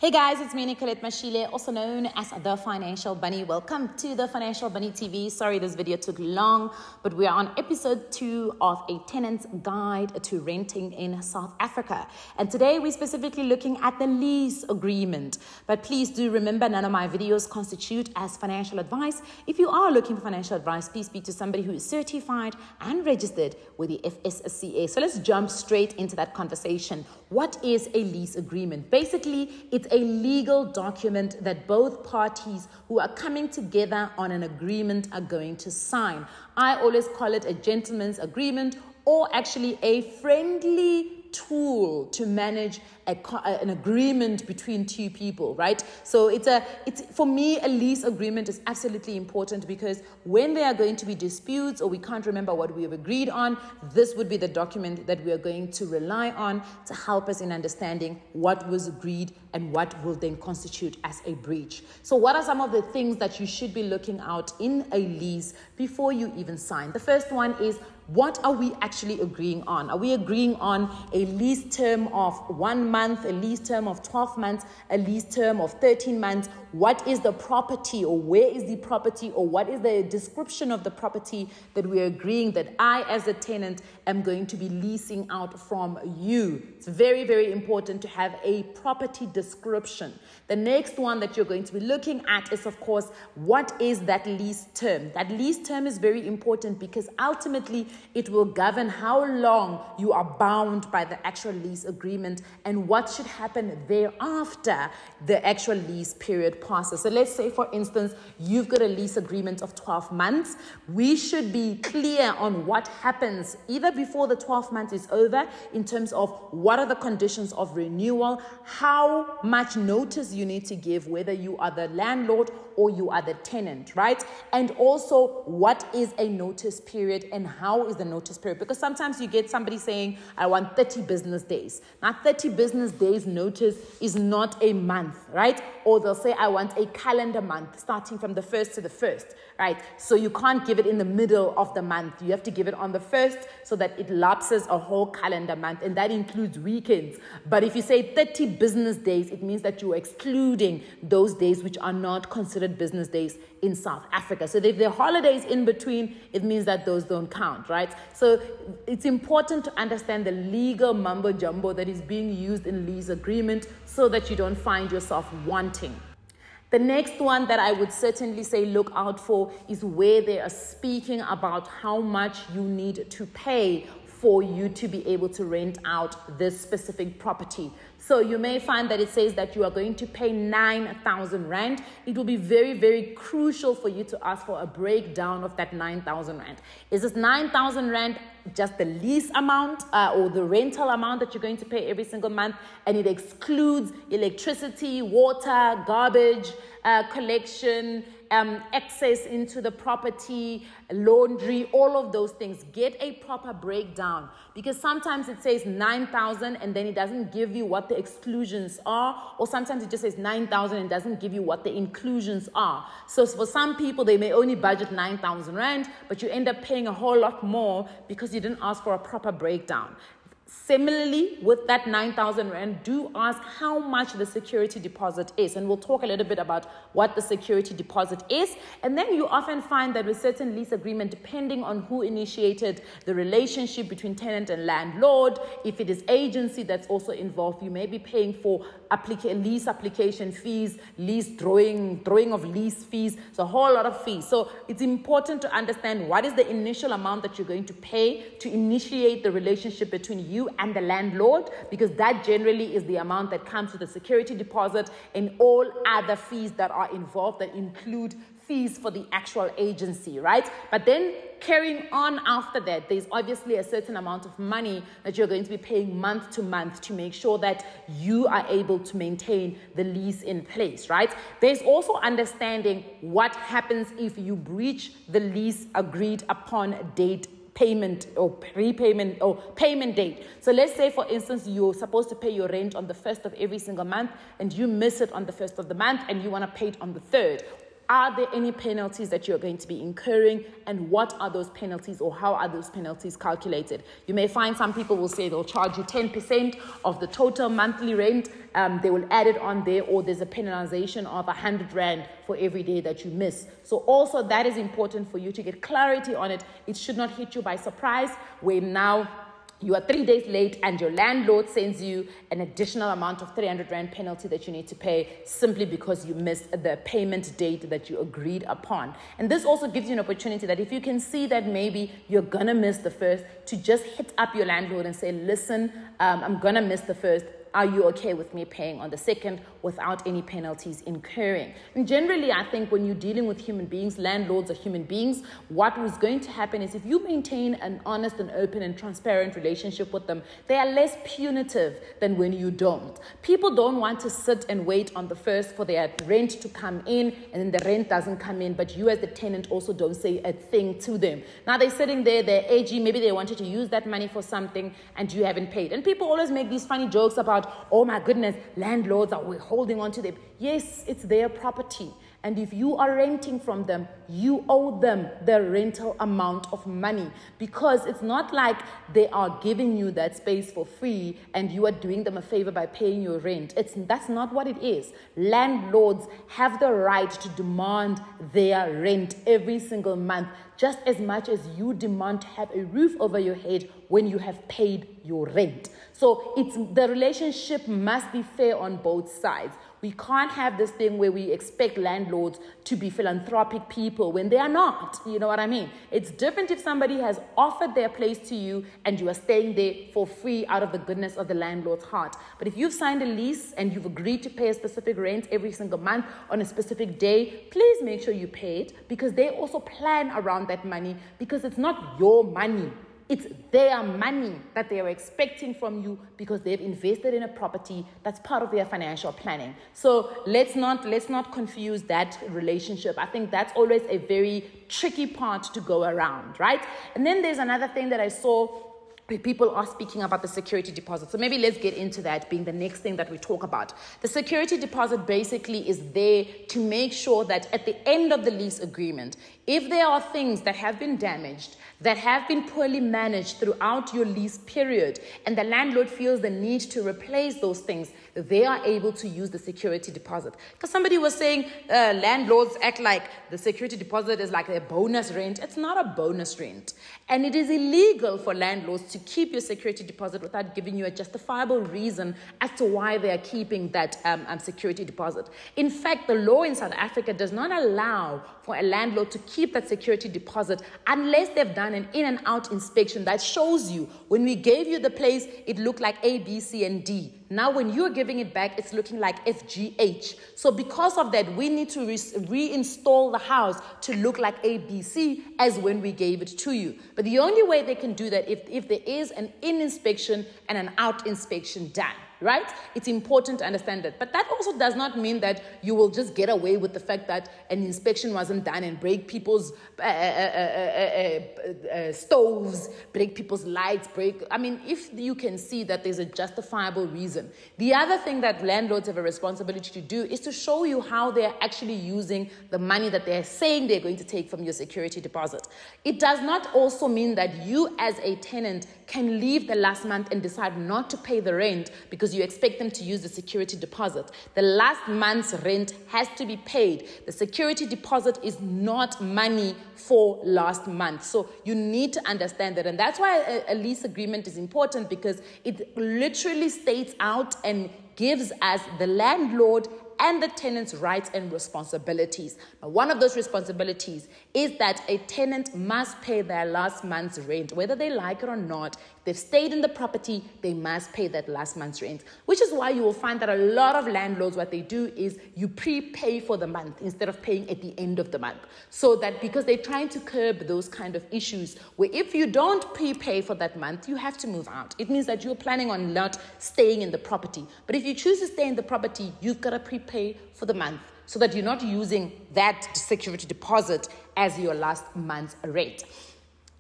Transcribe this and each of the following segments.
Hey guys, it's me, Nicolette Mashile, also known as The Financial Bunny. Welcome to The Financial Bunny TV. Sorry this video took long, but we are on episode 2 of a tenant's guide to renting in South Africa. And today we're specifically looking at the lease agreement. But please do remember, none of my videos constitute as financial advice. If you are looking for financial advice, please speak to somebody who is certified and registered with the FSCA. So let's jump straight into that conversation. What is a lease agreement? Basically, it's a legal document that both parties who are coming together on an agreement are going to sign. I always call it a gentleman's agreement, or actually a friendly tool to manage an agreement between two people, right? So for me, a lease agreement is absolutely important, because when there are going to be disputes or we can't remember what we have agreed on, this would be the document that we are going to rely on to help us in understanding what was agreed and what will then constitute as a breach. So what are some of the things that you should be looking out in a lease before you even sign? The first one is, what are we actually agreeing on? Are we agreeing on a lease term of 1 month, a lease term of 12 months, a lease term of 13 months? What is the property, or where is the property, or what is the description of the property that we are agreeing that I as a tenant am going to be leasing out from you? It's very, very important to have a property description. The next one that you're going to be looking at is, of course, what is that lease term? That lease term is very important because ultimately it will govern how long you are bound by the actual lease agreement and what should happen thereafter the actual lease period passes. So let's say, for instance, you've got a lease agreement of 12 months. We should be clear on what happens either before the 12 months is over in terms of what are the conditions of renewal, how much notice you need to give, whether you are the landlord or you are the tenant, right? And also, what is a notice period and how is the notice period? Because sometimes you get somebody saying, I want 30 business days. Now, 30 business days notice is not a month, right? Or they'll say, I want a calendar month starting from the 1st to the 1st, right? So you can't give it in the middle of the month. You have to give it on the 1st so that it lapses a whole calendar month, and that includes weekends. But if you say 30 business days, it means that you're excluding those days which are not considered business days in South Africa. So if there are holidays in between, it means that those don't count, right? So it's important to understand the legal mumbo jumbo that is being used in lease agreement so that you don't find yourself wanting. The next one that I would certainly say look out for is where they are speaking about how much you need to pay for you to be able to rent out this specific property. So you may find that it says that you are going to pay 9,000 Rand. It will be very, very crucial for you to ask for a breakdown of that 9,000 Rand. Is this 9,000 Rand just the lease amount or the rental amount that you're going to pay every single month, and it excludes electricity, water, garbage, collection, access into the property, laundry, all of those things? Get a proper breakdown, because sometimes it says 9,000 and then it doesn't give you what the exclusions are, or sometimes it just says 9,000 and doesn't give you what the inclusions are. So for some people, they may only budget 9,000 Rand, but you end up paying a whole lot more because you didn't ask for a proper breakdown. Similarly, with that 9,000 Rand, do ask how much the security deposit is. And we'll talk a little bit about what the security deposit is. And then you often find that with certain lease agreement, depending on who initiated the relationship between tenant and landlord, if it is agency that's also involved, you may be paying for lease application fees, lease drawing of lease fees. It's a whole lot of fees. So it's important to understand what is the initial amount that you're going to pay to initiate the relationship between you and the landlord, because that generally is the amount that comes with the security deposit and all other fees that are involved that include fees for the actual agency, right? But then carrying on after that, there's obviously a certain amount of money that you're going to be paying month to month to make sure that you are able to maintain the lease in place, right? There's also understanding what happens if you breach the lease agreed upon date, payment or prepayment or payment date. So let's say, for instance, you're supposed to pay your rent on the 1st of every single month and you miss it on the 1st of the month and you want to pay it on the 3rd. Are there any penalties that you're going to be incurring, and what are those penalties, or how are those penalties calculated? You may find some people will say they'll charge you 10% of the total monthly rent. They will add it on there, or there's a penalization of 100 Rand for every day that you miss. So also that is important for you to get clarity on it. It should not hit you by surprise where now you are 3 days late and your landlord sends you an additional amount of 300 Rand penalty that you need to pay simply because you missed the payment date that you agreed upon. And this also gives you an opportunity that if you can see that maybe you're going to miss the first, to just hit up your landlord and say, listen, I'm going to miss the first. Are you okay with me paying on the second without any penalties incurring? And generally, I think when you're dealing with human beings, landlords are human beings, what was going to happen is if you maintain an honest and open and transparent relationship with them, they are less punitive than when you don't. People don't want to sit and wait on the first for their rent to come in, and then the rent doesn't come in, but you as the tenant also don't say a thing to them. Now they're sitting there, they're aging, maybe they wanted to use that money for something and you haven't paid. And people always make these funny jokes about, oh my goodness, landlords are holding on to them. Yes, it's their property. And if you are renting from them, you owe them the rental amount of money, because it's not like they are giving you that space for free and you are doing them a favor by paying your rent. That's not what it is. Landlords have the right to demand their rent every single month, just as much as you demand to have a roof over your head when you have paid your rent. So the relationship must be fair on both sides. We can't have this thing where we expect landlords to be philanthropic people when they are not. You know what I mean? It's different if somebody has offered their place to you and you are staying there for free out of the goodness of the landlord's heart. But if you've signed a lease and you've agreed to pay a specific rent every single month on a specific day, please make sure you pay it, because they also plan around that money, because it's not your money. It's their money that they are expecting from you because they've invested in a property that's part of their financial planning. So let's not confuse that relationship. I think that's always a very tricky part to go around, right? And then there's another thing that I saw. People are speaking about the security deposit. So maybe let's get into that being the next thing that we talk about. The security deposit basically is there to make sure that at the end of the lease agreement, if there are things that have been damaged, that have been poorly managed throughout your lease period, and the landlord feels the need to replace those things, they are able to use the security deposit. Because somebody was saying landlords act like the security deposit is like a bonus rent. It's not a bonus rent. And it is illegal for landlords to keep your security deposit without giving you a justifiable reason as to why they are keeping that security deposit. In fact, the law in South Africa does not allow for a landlord to keep that security deposit unless they've done an in and out inspection that shows you, when we gave you the place, it looked like A, B, C, and D. Now, when you're giving it back, it's looking like FGH. So because of that, we need to reinstall the house to look like ABC as when we gave it to you. But the only way they can do that if there is an in inspection and an out inspection done. Right? It's important to understand that. But that also does not mean that you will just get away with the fact that an inspection wasn't done and break people's stoves, break people's lights, if you can see that there's a justifiable reason. The other thing that landlords have a responsibility to do is to show you how they're actually using the money that they're saying they're going to take from your security deposit. It does not also mean that you as a tenant can leave the last month and decide not to pay the rent because you expect them to use the security deposit. The last month's rent has to be paid. The security deposit is not money for last month. So you need to understand that. And that's why a lease agreement is important, because it literally states out and gives us, the landlord and the tenant's rights and responsibilities. Now, one of those responsibilities is that a tenant must pay their last month's rent, whether they like it or not. If they've stayed in the property, they must pay that last month's rent, which is why you will find that a lot of landlords, what they do is you prepay for the month instead of paying at the end of the month. So that, because they're trying to curb those kind of issues where if you don't prepay for that month, you have to move out. It means that you're planning on not staying in the property. But if you choose to stay in the property, you've got to prepay for the month so that you're not using that security deposit as your last month's rent.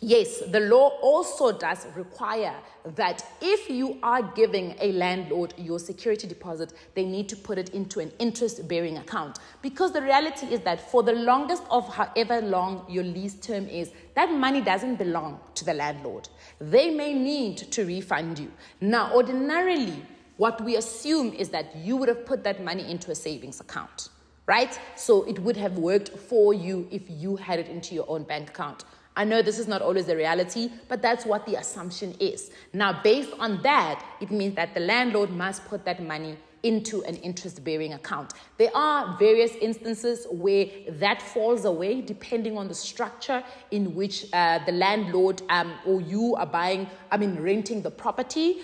Yes, the law also does require that if you are giving a landlord your security deposit, they need to put it into an interest-bearing account. Because the reality is that for the longest of however long your lease term is, that money doesn't belong to the landlord. They may need to refund you. Now, ordinarily, what we assume is that you would have put that money into a savings account, right? So it would have worked for you if you had it into your own bank account. I know this is not always the reality, but that's what the assumption is. Now, based on that, it means that the landlord must put that money into an interest-bearing account. There are various instances where that falls away depending on the structure in which the landlord or you are renting the property,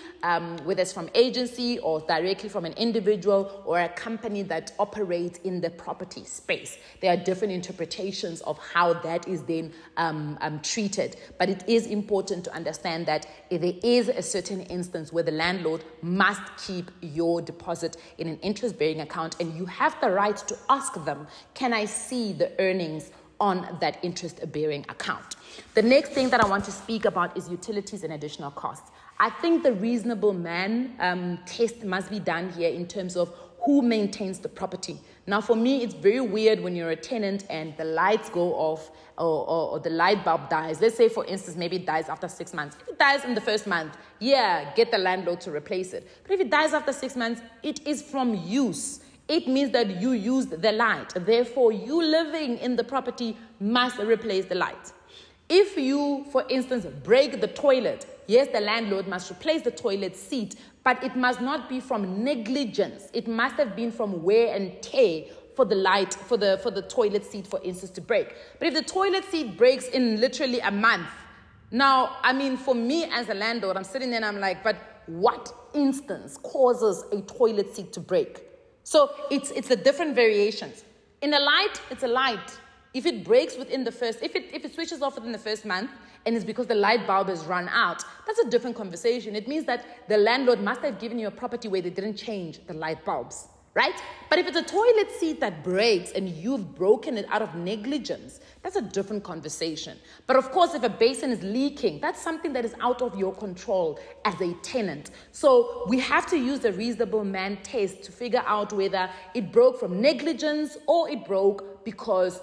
whether it's from agency or directly from an individual or a company that operates in the property space. There are different interpretations of how that is then treated. But it is important to understand that there is a certain instance where the landlord must keep your deposit in an interest-bearing account, and you have the right to ask them, can I see the earnings on that interest-bearing account? The next thing that I want to speak about is utilities and additional costs. I think the reasonable man test must be done here in terms of who maintains the property. Now, for me, it's very weird when you're a tenant and the lights go off or the light bulb dies. Let's say, for instance, maybe it dies after 6 months. If it dies in the first month, get the landlord to replace it. But if it dies after 6 months, it is from use. It means that you used the light. Therefore, you living in the property must replace the light. If you, for instance, break the toilet, yes, the landlord must replace the toilet seat, but it must not be from negligence. It must have been from wear and tear for the light, for the toilet seat, for instance, to break. But if the toilet seat breaks in literally a month, now, for me as a landlord, I'm sitting there and I'm like, but what instance causes a toilet seat to break? So it's the different variations. In a light, it's a light. If it breaks within the first, if it switches off within the first month, and it's because the light bulb has run out, that's a different conversation. It means that the landlord must have given you a property where they didn't change the light bulbs, right? But if it's a toilet seat that breaks and you've broken it out of negligence, that's a different conversation. But of course, if a basin is leaking, that's something that is out of your control as a tenant. So we have to use the reasonable man test to figure out whether it broke from negligence or it broke because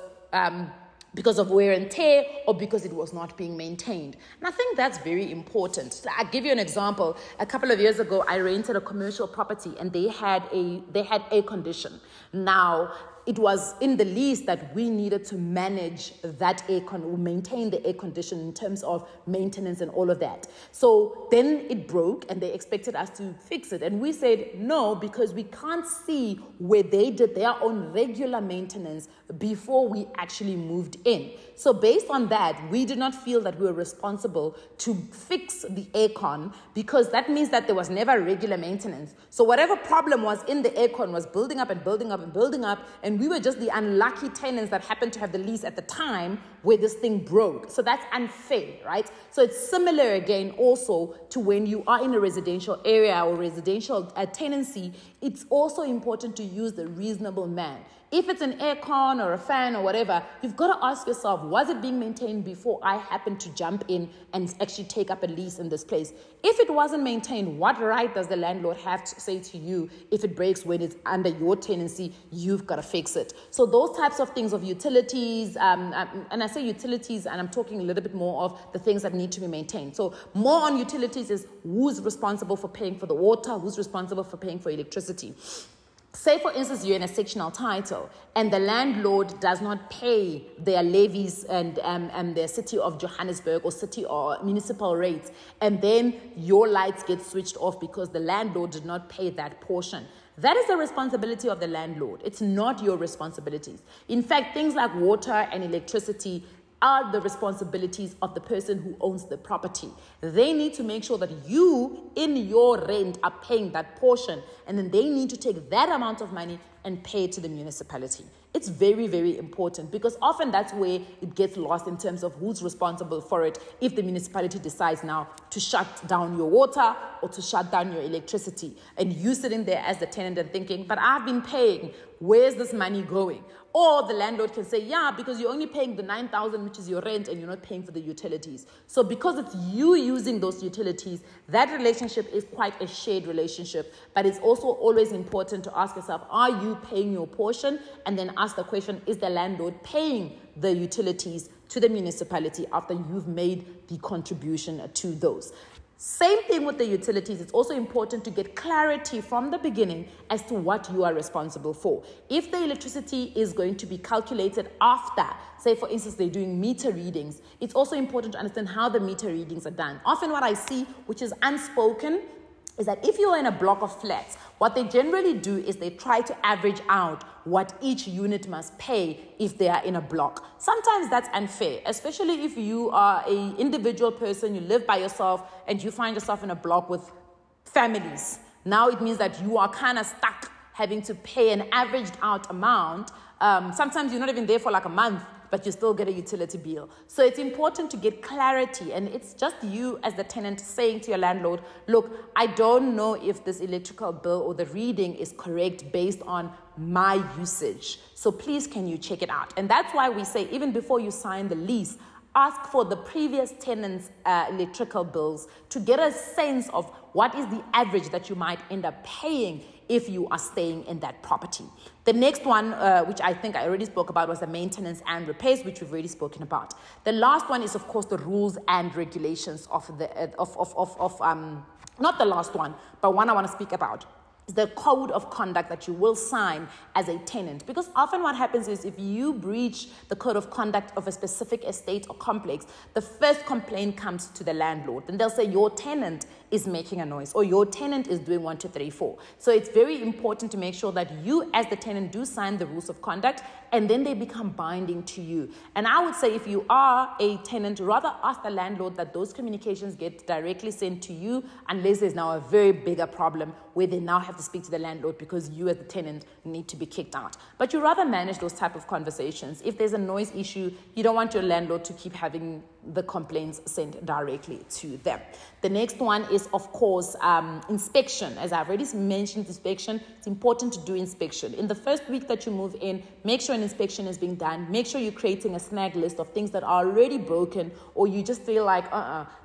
of wear and tear or because it was not being maintained. And I think that's very important. So I'll give you an example. A couple of years ago, I rented a commercial property and they had air condition. Now, it was in the lease that we needed to manage that maintain the air condition in terms of maintenance and all of that. So then it broke and they expected us to fix it. And we said no, because we can't see where they did their own regular maintenance before we actually moved in. So based on that, we did not feel that we were responsible to fix the aircon, because that means that there was never regular maintenance. So whatever problem was in the aircon was building up and building up and building up, and we were just the unlucky tenants that happened to have the lease at the time where this thing broke. So that's unfair, right? So it's similar again also to when you are in a residential area or residential tenancy. It's also important to use the reasonable man. If it's an aircon or a fan or whatever, you've got to ask yourself, was it being maintained before I happened to jump in and actually take up a lease in this place? If it wasn't maintained, what right does the landlord have to say to you if it breaks when it's under your tenancy? You've got to fix it. So those types of things of utilities, and I say utilities, and I'm talking a little bit more of the things that need to be maintained. So more on utilities is who's responsible for paying for the water, who's responsible for paying for electricity. Say, for instance, you're in a sectional title and the landlord does not pay their levies and their city of Johannesburg or city or municipal rates, and then your lights get switched off because the landlord did not pay that portion. That is the responsibility of the landlord. It's not your responsibilities. In fact, things like water and electricity are the responsibilities of the person who owns the property. They need to make sure that you, in your rent, are paying that portion, and then they need to take that amount of money and pay to the municipality. It's very, very important because often that's where it gets lost in terms of who's responsible for it if the municipality decides now to shut down your water or to shut down your electricity. And you sitting there as the tenant and thinking, but I've been paying, where's this money going? Or the landlord can say, yeah, because you're only paying the 9,000, which is your rent, and you're not paying for the utilities. So because it's you using those utilities, that relationship is quite a shared relationship. But it's also always important to ask yourself, are you paying your portion? And then ask the question, is the landlord paying the utilities to the municipality after you've made the contribution to those? Same thing with the utilities. It's also important to get clarity from the beginning as to what you are responsible for. If the electricity is going to be calculated after, say for instance, they're doing meter readings, it's also important to understand how the meter readings are done. Often what I see, which is unspoken, is that if you're in a block of flats, what they generally do is they try to average out what each unit must pay if they are in a block. Sometimes that's unfair, especially if you are an individual person, you live by yourself, and you find yourself in a block with families. Now it means that you are kind of stuck having to pay an averaged out amount. Sometimes you're not even there for like a month, but you still get a utility bill. So it's important to get clarity, and it's just you as the tenant saying to your landlord, look, I don't know if this electrical bill or the reading is correct based on my usage. So please, can you check it out? And that's why we say, even before you sign the lease, ask for the previous tenant's electrical bills to get a sense of what is the average that you might end up paying if you are staying in that property. The next one, which I think I already spoke about, was the maintenance and repairs, which we've already spoken about. The last one is, of course, the rules and regulations of the not the last one, but one I want to speak about. The code of conduct that you will sign as a tenant. Because often what happens is if you breach the code of conduct of a specific estate or complex, the first complaint comes to the landlord. And they'll say your tenant is making a noise or your tenant is doing 1, 2, 3, 4. So it's very important to make sure that you as the tenant do sign the rules of conduct and then they become binding to you. And I would say if you are a tenant, rather ask the landlord that those communications get directly sent to you unless there's now a very bigger problem where they now have to speak to the landlord because you as the tenant need to be kicked out. But you rather manage those type of conversations. If there's a noise issue, you don't want your landlord to keep having the complaints sent directly to them. The next one is, of course, inspection. As I've already mentioned, inspection, it's important to do inspection. In the first week that you move in, make sure an inspection is being done. Make sure you're creating a snag list of things that are already broken, or you just feel like,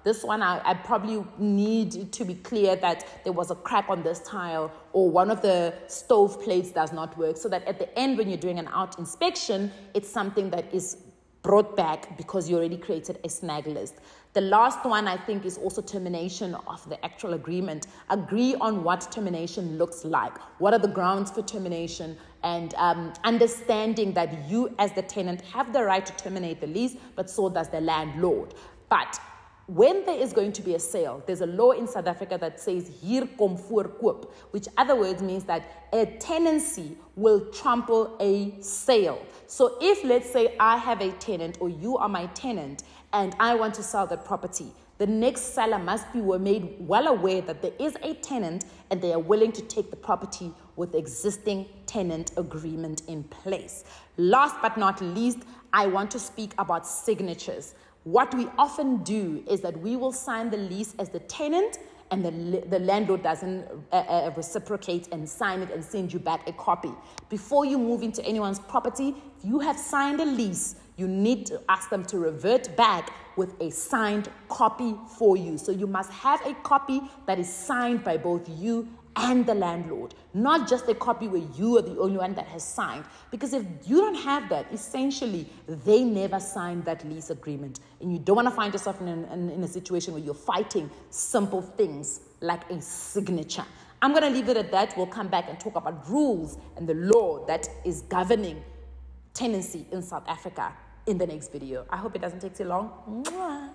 this one I probably need to be clear that there was a crack on this tile, or one of the stove plates does not work, so that at the end when you're doing an out inspection, it's something that is brought back because you already created a snag list. The last one, I think, is also termination of the actual agreement. Agree on what termination looks like. What are the grounds for termination? And understanding that you as the tenant have the right to terminate the lease, but so does the landlord. But when there is going to be a sale, there's a law in South Africa that says hier kom voor koop, which other words means that a tenancy will trample a sale. So if, let's say, I have a tenant or you are my tenant and I want to sell the property, the next seller must be made well aware that there is a tenant and they are willing to take the property with existing tenant agreement in place. Last but not least, I want to speak about signatures. What we often do is that we will sign the lease as the tenant and the landlord doesn't reciprocate and sign it and send you back a copy. Before you move into anyone's property, if you have signed a lease, you need to ask them to revert back with a signed copy for you. So you must have a copy that is signed by both you and the landlord, not just a copy where you are the only one that has signed. Because if you don't have that, essentially, they never signed that lease agreement. And you don't want to find yourself in a situation where you're fighting simple things like a signature. I'm going to leave it at that. We'll come back and talk about rules and the law that is governing tenancy in South Africa in the next video. I hope it doesn't take too long. Mwah.